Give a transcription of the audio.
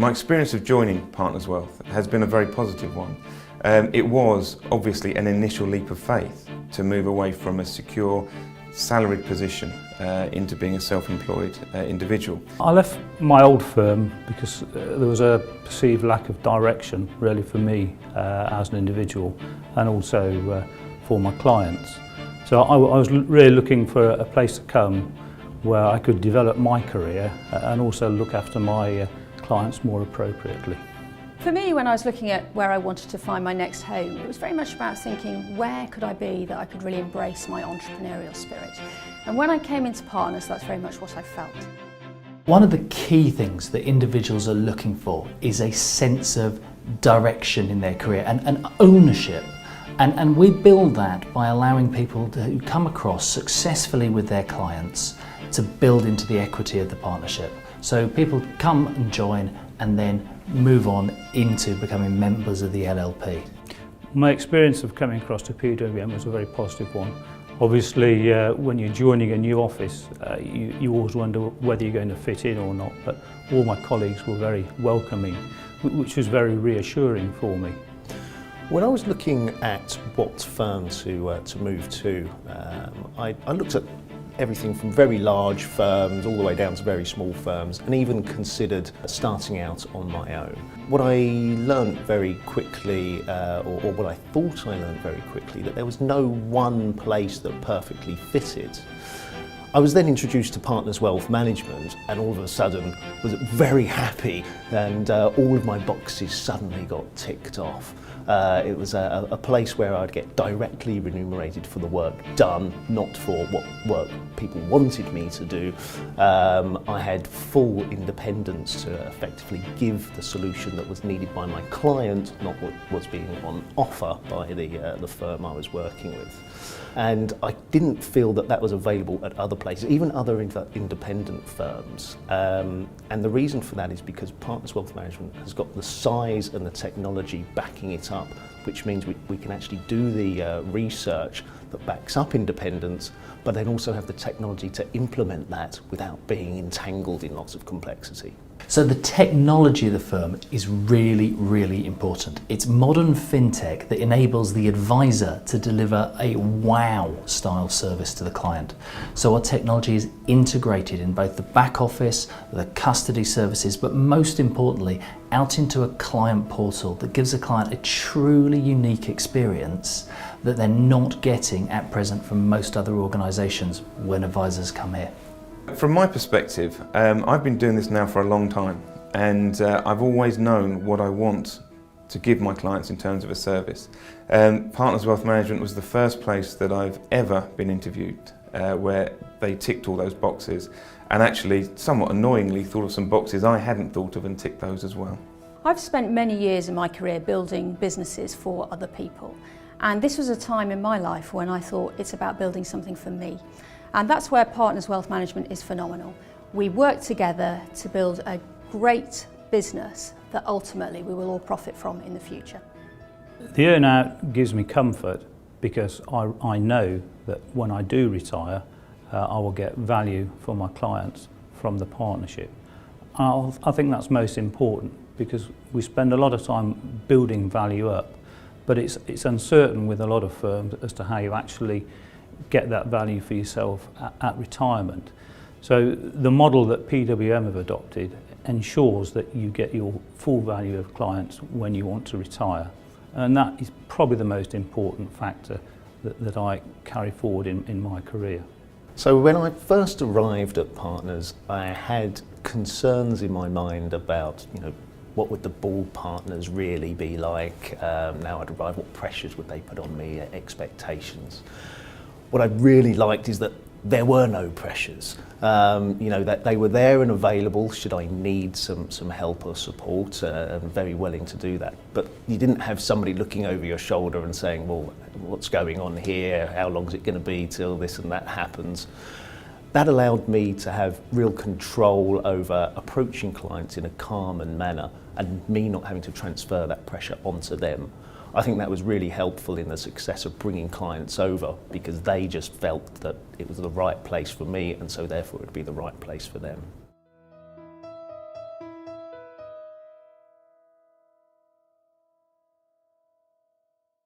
My experience of joining Partners Wealth has been a very positive one. It was obviously an initial leap of faith to move away from a secure salaried position into being a self-employed individual. I left my old firm because there was a perceived lack of direction really for me as an individual and also for my clients. So I was really looking for a place to come where I could develop my career and also look after my clients more appropriately. For me, when I was looking at where I wanted to find my next home, it was very much about thinking, where could I be that I could really embrace my entrepreneurial spirit? And when I came into Partners, that's very much what I felt. One of the key things that individuals are looking for is a sense of direction in their career and ownership. And we build that by allowing people to come across successfully with their clients to build into the equity of the partnership. So people come and join and then move on into becoming members of the LLP. My experience of coming across to PWM was a very positive one. Obviously, when you're joining a new office, you always wonder whether you're going to fit in or not, but all my colleagues were very welcoming, which was very reassuring for me. When I was looking at what firm to move to, I looked at everything from very large firms all the way down to very small firms, and even considered starting out on my own. What I learned very quickly, or what I thought I learned very quickly, that there was no one place that perfectly fitted. I was then introduced to Partners Wealth Management and all of a sudden was very happy, and all of my boxes suddenly got ticked off. It was a place where I'd get directly remunerated for the work done, not for what work people wanted me to do. I had full independence to effectively give the solution that was needed by my client, not what was being on offer by the firm I was working with. And I didn't feel that that was available at other places, even other independent firms. And the reason for that is because Partners Wealth Management has got the size and the technology backing it up, which means we can actually do the research that backs up independence, but then also have the technology to implement that without being entangled in lots of complexity. So the technology of the firm is really, really important. It's modern fintech that enables the advisor to deliver a wow style service to the client. So our technology is integrated in both the back office, the custody services, but most importantly, out into a client portal that gives a client a truly unique experience that they're not getting at present from most other organisations when advisors come here. From my perspective, I've been doing this now for a long time, and I've always known what I want to give my clients in terms of a service. Partners Wealth Management was the first place that I've ever been interviewed where they ticked all those boxes, and actually, somewhat annoyingly, thought of some boxes I hadn't thought of and ticked those as well. I've spent many years in my career building businesses for other people, and this was a time in my life when I thought it's about building something for me. And that's where Partners Wealth Management is phenomenal. We work together to build a great business that ultimately we will all profit from in the future. The earn out gives me comfort because I know that when I do retire, I will get value for my clients from the partnership. I think that's most important because we spend a lot of time building value up, but it's uncertain with a lot of firms as to how you actually get that value for yourself at retirement. So the model that PWM have adopted ensures that you get your full value of clients when you want to retire. And that is probably the most important factor that I carry forward in my career. So when I first arrived at Partners, I had concerns in my mind about, what would the board partners really be like? Now I'd arrived, what pressures would they put on me, expectations? What I really liked is that there were no pressures. That they were there and available should I need some help or support, and very willing to do that. But you didn't have somebody looking over your shoulder and saying, well, what's going on here? How long is it going to be till this and that happens? That allowed me to have real control over approaching clients in a calm manner and me not having to transfer that pressure onto them. I think that was really helpful in the success of bringing clients over because they just felt that it was the right place for me and so therefore it would be the right place for them.